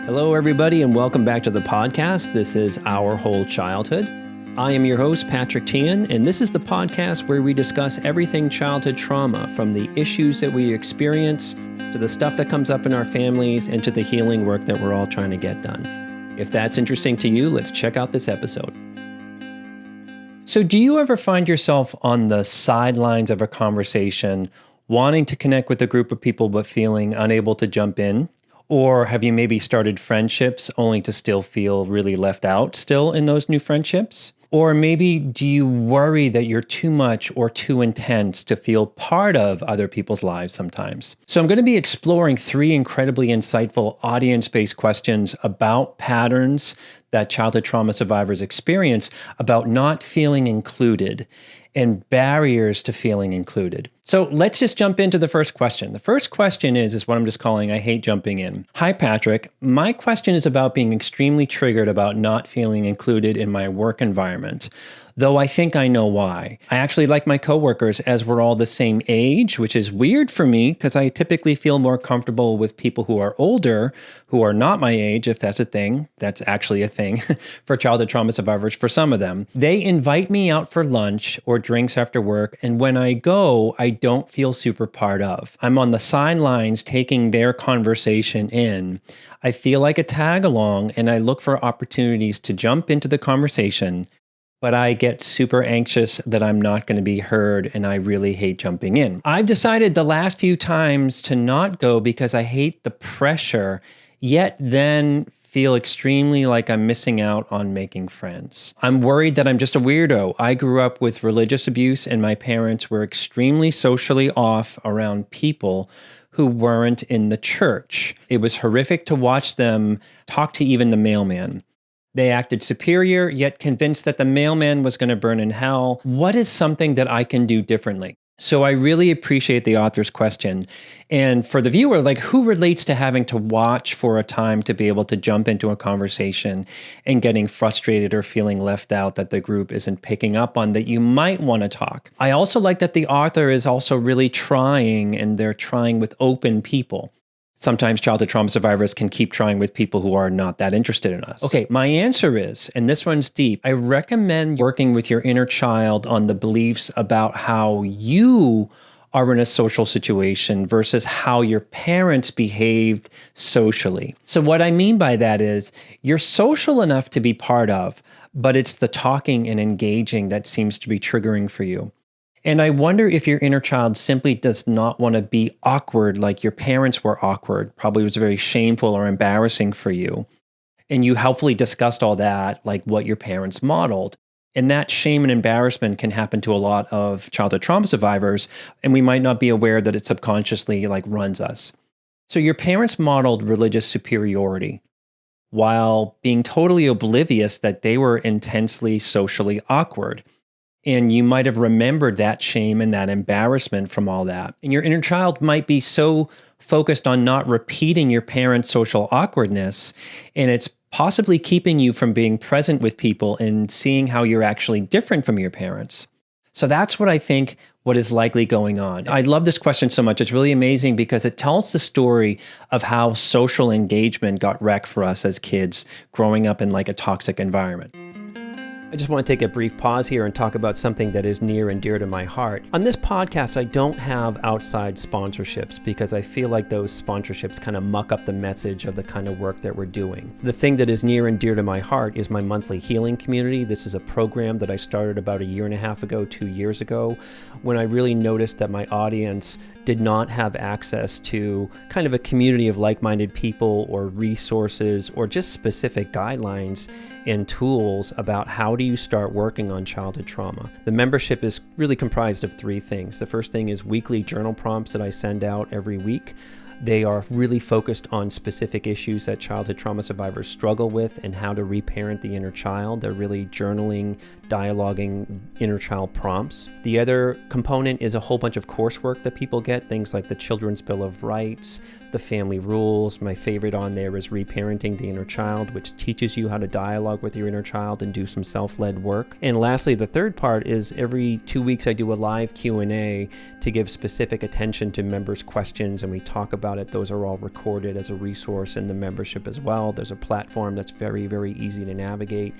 Hello, everybody, and welcome back to the podcast. This is Our Whole Childhood. I am your host, Patrick Teahan, and this is the podcast where we discuss everything childhood trauma, from the issues that we experience to the stuff that comes up in our families and to the healing work that we're all trying to get done. If that's interesting to you, let's check out this episode. So do you ever find yourself on the sidelines of a conversation, wanting to connect with a group of people but feeling unable to jump in? Or have you maybe started friendships only to still feel really left out still in those new friendships? Or maybe do you worry that you're too much or too intense to feel part of other people's lives sometimes? So I'm going to be exploring 3 incredibly insightful audience-based questions about patterns that childhood trauma survivors experience about not feeling included and barriers to feeling included. So let's just jump into the first question. The first question is what I'm just calling, I hate jumping in. Hi, Patrick. My question is about being extremely triggered about not feeling included in my work environment, though I think I know why. I actually like my coworkers as we're all the same age, which is weird for me because I typically feel more comfortable with people who are older, who are not my age, if that's a thing. That's actually a thing for childhood trauma survivors for some of them. They invite me out for lunch or drinks after work, and when I go, I don't feel super part of. I'm on the sidelines taking their conversation in. I feel like a tag along, and I look for opportunities to jump into the conversation, but I get super anxious that I'm not going to be heard, and I really hate jumping in. I've decided the last few times to not go because I hate the pressure, yet then feel extremely like I'm missing out on making friends. I'm worried that I'm just a weirdo. I grew up with religious abuse, and my parents were extremely socially off around people who weren't in the church. It was horrific to watch them talk to even the mailman. They acted superior, yet convinced that the mailman was going to burn in hell. What is something that I can do differently? So I really appreciate the author's question. And for the viewer, who relates to having to watch for a time to be able to jump into a conversation and getting frustrated or feeling left out that the group isn't picking up on that you might want to talk? I also like that the author is also really trying, and they're trying with open people. Sometimes childhood trauma survivors can keep trying with people who are not that interested in us. Okay, my answer is, and this one's deep, I recommend working with your inner child on the beliefs about how you are in a social situation versus how your parents behaved socially. So what I mean by that is, you're social enough to be part of, but it's the talking and engaging that seems to be triggering for you. And I wonder if your inner child simply does not want to be awkward like your parents were awkward, probably was very shameful or embarrassing for you. And you helpfully discussed all that, like what your parents modeled. And that shame and embarrassment can happen to a lot of childhood trauma survivors, and we might not be aware that it subconsciously runs us. So your parents modeled religious superiority while being totally oblivious that they were intensely socially awkward. And you might have remembered that shame and that embarrassment from all that. And your inner child might be so focused on not repeating your parents' social awkwardness, and it's possibly keeping you from being present with people and seeing how you're actually different from your parents. So that's what I think what is likely going on. I love this question so much. It's really amazing because it tells the story of how social engagement got wrecked for us as kids growing up in a toxic environment. I just want to take a brief pause here and talk about something that is near and dear to my heart. On this podcast, I don't have outside sponsorships because I feel like those sponsorships kind of muck up the message of the kind of work that we're doing. The thing that is near and dear to my heart is my monthly healing community. This is a program that I started about 1.5 years ago, 2 years ago, when I really noticed that my audience did not have access to kind of a community of like-minded people or resources or just specific guidelines and tools about how do you start working on childhood trauma. The membership is really comprised of 3 things. The first thing is weekly journal prompts that I send out every week. They are really focused on specific issues that childhood trauma survivors struggle with and how to reparent the inner child. They're really journaling, dialoguing inner child prompts. The other component is a whole bunch of coursework that people get, things like the Children's Bill of Rights, the family rules. My favorite on there is Reparenting the Inner Child, which teaches you how to dialogue with your inner child and do some self-led work. And lastly, the third part is every 2 weeks I do a live Q&A to give specific attention to members' questions, and we talk about it. Those are all recorded as a resource in the membership as well. There's a platform that's very, very easy to navigate.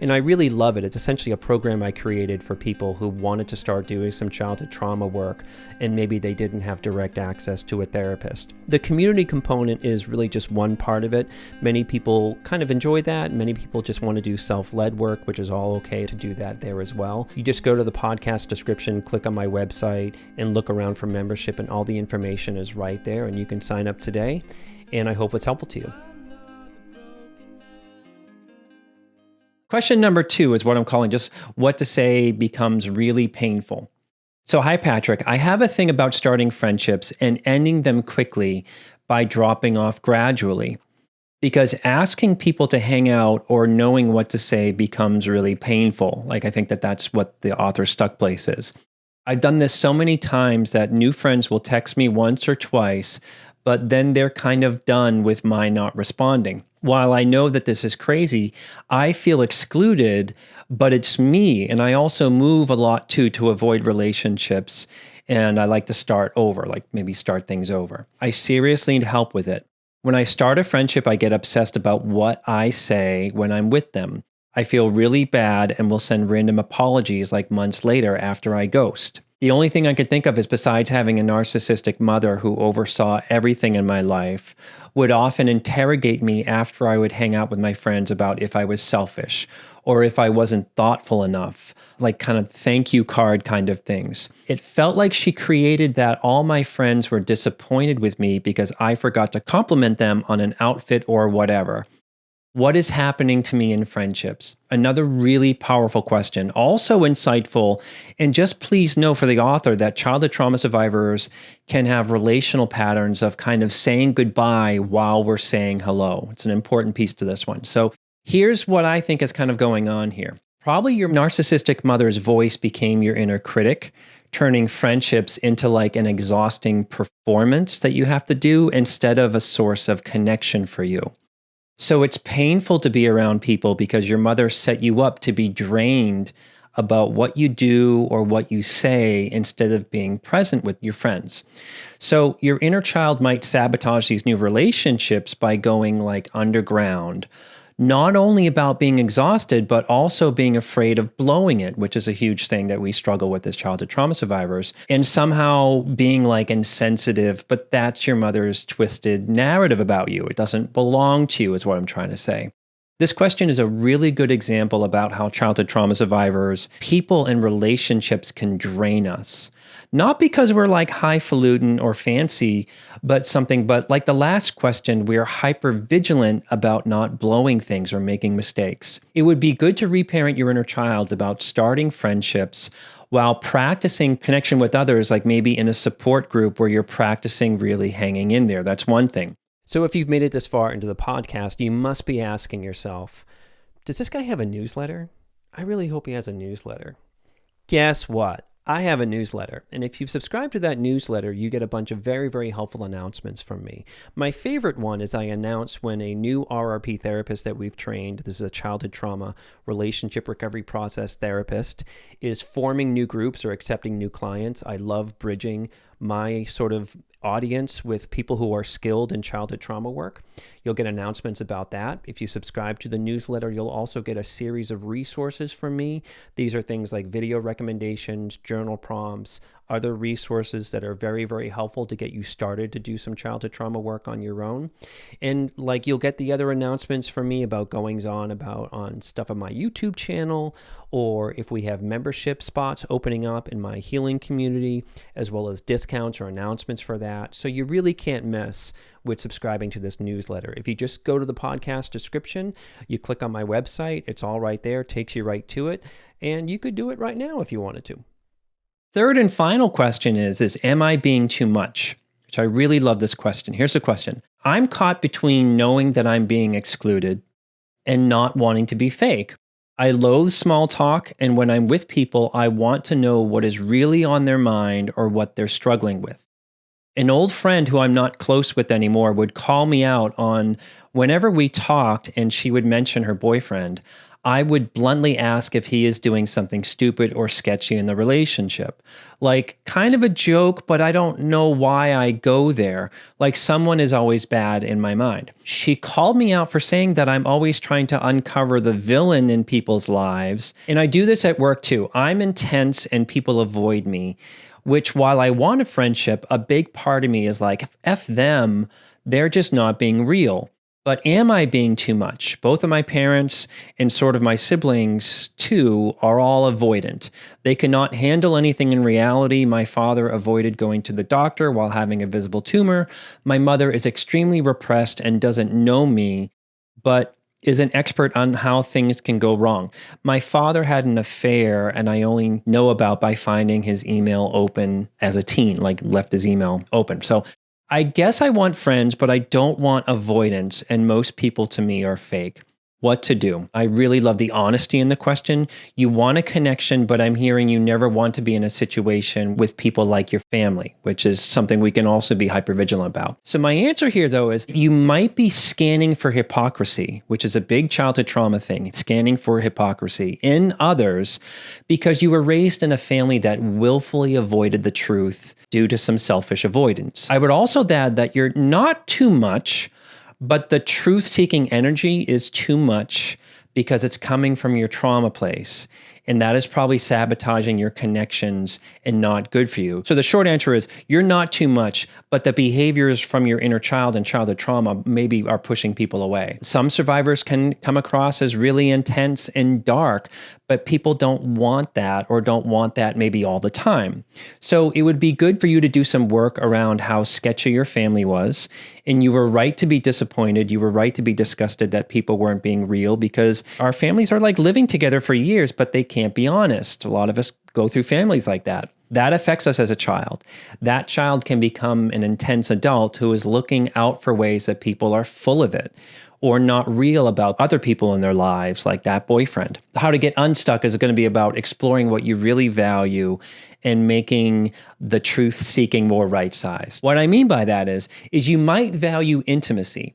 And I really love it. It's essentially a program I created for people who wanted to start doing some childhood trauma work, and maybe they didn't have direct access to a therapist. The community component is really just one part of it. Many people kind of enjoy that. Many people just want to do self-led work, which is all okay to do that there as well. You just go to the podcast description, click on my website, and look around for membership, and all the information is right there, and you can sign up today. And I hope it's helpful to you. Question number 2 is what I'm calling just what to say becomes really painful. So, hi, Patrick. I have a thing about starting friendships and ending them quickly by dropping off gradually, because asking people to hang out or knowing what to say becomes really painful. Like, I think that's what the author's stuck place is. I've done this so many times that new friends will text me once or twice, but then they're kind of done with my not responding. While I know that this is crazy, I feel excluded, but it's me. And I also move a lot too to avoid relationships. And I like to start over, like maybe start things over. I seriously need help with it. When I start a friendship, I get obsessed about what I say when I'm with them. I feel really bad and will send random apologies like months later after I ghost. The only thing I could think of is, besides having a narcissistic mother who oversaw everything in my life, would often interrogate me after I would hang out with my friends about if I was selfish or if I wasn't thoughtful enough, like kind of thank you card kind of things. It felt like she created that all my friends were disappointed with me because I forgot to compliment them on an outfit or whatever. What is happening to me in friendships? Another really powerful question, also insightful, and just please know for the author that childhood trauma survivors can have relational patterns of kind of saying goodbye while we're saying hello. It's an important piece to this one. So here's what I think is kind of going on here. Probably your narcissistic mother's voice became your inner critic, turning friendships into like an exhausting performance that you have to do instead of a source of connection for you. So it's painful to be around people because your mother set you up to be drained about what you do or what you say instead of being present with your friends. So your inner child might sabotage these new relationships by going like underground, not only about being exhausted, but also being afraid of blowing it, which is a huge thing that we struggle with as childhood trauma survivors, and somehow being like insensitive, but that's your mother's twisted narrative about you. It doesn't belong to you, is what I'm trying to say. This question is a really good example about how childhood trauma survivors, people and relationships can drain us. Not because we're like highfalutin or fancy, but like the last question, we're hyper vigilant about not blowing things or making mistakes. It would be good to reparent your inner child about starting friendships while practicing connection with others, like maybe in a support group where you're practicing really hanging in there. That's one thing. So if you've made it this far into the podcast, you must be asking yourself, does this guy have a newsletter? I really hope he has a newsletter. Guess what? I have a newsletter, and if you subscribe to that newsletter, you get a bunch of very, very helpful announcements from me. My favorite one is I announce when a new RRP therapist that we've trained, this is a childhood trauma relationship recovery process therapist, is forming new groups or accepting new clients. I love bridging my sort of audience with people who are skilled in childhood trauma work. You'll get announcements about that. If you subscribe to the newsletter, you'll also get a series of resources from me. These are things like video recommendations, journal prompts, other resources that are very, very helpful to get you started to do some childhood trauma work on your own. And like you'll get the other announcements from me about goings on stuff on my YouTube channel, or if we have membership spots opening up in my healing community, as well as discounts or announcements for that. So you really can't miss with subscribing to this newsletter. If you just go to the podcast description, you click on my website, it's all right there, takes you right to it, and you could do it right now if you wanted to. Third and final question is am I being too much? Which I really love this question. Here's the question. I'm caught between knowing that I'm being excluded and not wanting to be fake. I loathe small talk, and when I'm with people, I want to know what is really on their mind or what they're struggling with. An old friend who I'm not close with anymore would call me out on whenever we talked and she would mention her boyfriend. I would bluntly ask if he is doing something stupid or sketchy in the relationship. Like, kind of a joke, but I don't know why I go there. Like, someone is always bad in my mind. She called me out for saying that I'm always trying to uncover the villain in people's lives. And I do this at work too. I'm intense and people avoid me, which, while I want a friendship, a big part of me is like, F them, they're just not being real. But am I being too much? Both of my parents and sort of my siblings, too, are all avoidant. They cannot handle anything in reality. My father avoided going to the doctor while having a visible tumor. My mother is extremely repressed and doesn't know me, but is an expert on how things can go wrong. My father had an affair, and I only know about by finding his email open as a teen, like left his email open. So I guess I want friends, but I don't want avoidance, and most people to me are fake. What to do? I really love the honesty in the question. You want a connection, but I'm hearing you never want to be in a situation with people like your family, which is something we can also be hypervigilant about. So my answer here, though, is you might be scanning for hypocrisy, which is a big childhood trauma thing, scanning for hypocrisy in others because you were raised in a family that willfully avoided the truth due to some selfish avoidance. I would also add that you're not too much, but the truth-seeking energy is too much because it's coming from your trauma place. And that is probably sabotaging your connections and not good for you. So the short answer is you're not too much, but the behaviors from your inner child and childhood trauma maybe are pushing people away. Some survivors can come across as really intense and dark, but people don't want that or don't want that maybe all the time. So it would be good for you to do some work around how sketchy your family was. And you were right to be disappointed. You were right to be disgusted that people weren't being real because our families are like living together for years, but they can't be honest. A lot of us go through families like that. That affects us as a child. That child can become an intense adult who is looking out for ways that people are full of it or not real about other people in their lives, like that boyfriend. How to get unstuck is going to be about exploring what you really value and making the truth-seeking more right-sized. What I mean by that is you might value intimacy,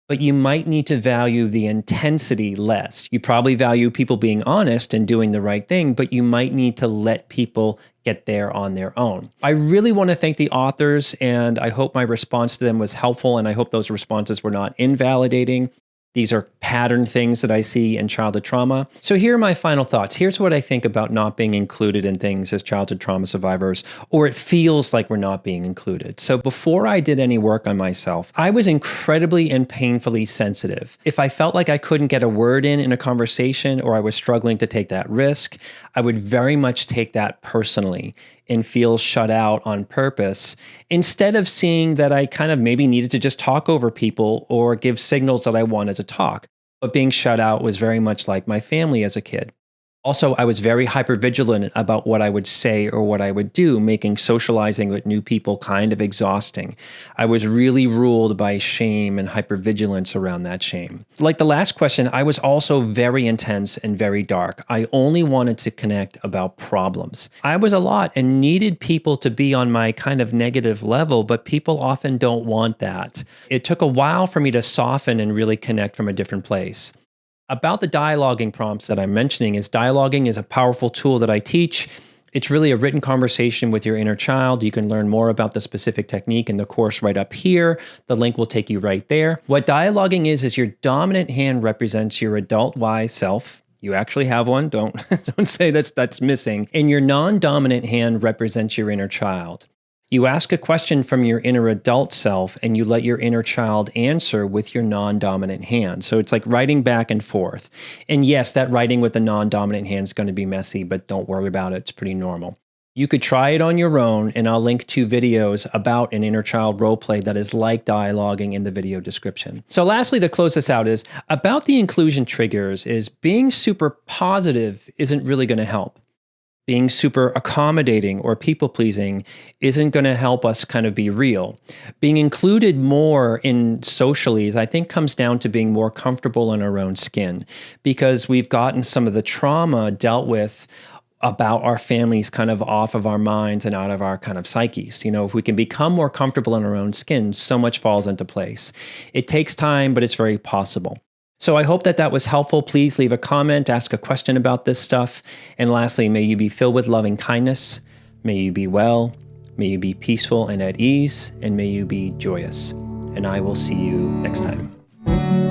but you might need to value the intensity less. You probably value people being honest and doing the right thing, but you might need to let people get there on their own. I really want to thank the authors, and I hope my response to them was helpful, and I hope those responses were not invalidating. These are pattern things that I see in childhood trauma. So here are my final thoughts. Here's what I think about not being included in things as childhood trauma survivors, or it feels like we're not being included. So before I did any work on myself, I was incredibly and painfully sensitive. If I felt like I couldn't get a word in a conversation, or I was struggling to take that risk, I would very much take that personally and feel shut out on purpose, instead of seeing that I kind of maybe needed to just talk over people or give signals that I wanted to talk. But being shut out was very much like my family as a kid. Also, I was very hypervigilant about what I would say or what I would do, making socializing with new people kind of exhausting. I was really ruled by shame and hypervigilance around that shame. Like the last question, I was also very intense and very dark. I only wanted to connect about problems. I was a lot and needed people to be on my kind of negative level, but people often don't want that. It took a while for me to soften and really connect from a different place. About the dialoguing prompts that I'm mentioning is dialoguing is a powerful tool that I teach. It's really a written conversation with your inner child. You can learn more about the specific technique in the course right up here. The link will take you right there. What dialoguing is your dominant hand represents your adult wise self. You actually have one. Don't say that's missing. And your non-dominant hand represents your inner child. You ask a question from your inner adult self and you let your inner child answer with your non-dominant hand. So it's like writing back and forth. And yes, that writing with the non-dominant hand is going to be messy, but don't worry about it. It's pretty normal. You could try it on your own, and I'll link 2 videos about an inner child roleplay that is like dialoguing in the video description. So lastly, to close this out, is about the inclusion triggers is being super positive isn't really going to help. Being super accommodating or people-pleasing isn't going to help us kind of be real. Being included more in socialies, I think, comes down to being more comfortable in our own skin, because we've gotten some of the trauma dealt with about our families kind of off of our minds and out of our kind of psyches. If we can become more comfortable in our own skin, so much falls into place. It takes time, but it's very possible. So I hope that was helpful. Please leave a comment, ask a question about this stuff. And lastly, may you be filled with loving kindness. May you be well. May you be peaceful and at ease. And may you be joyous. And I will see you next time.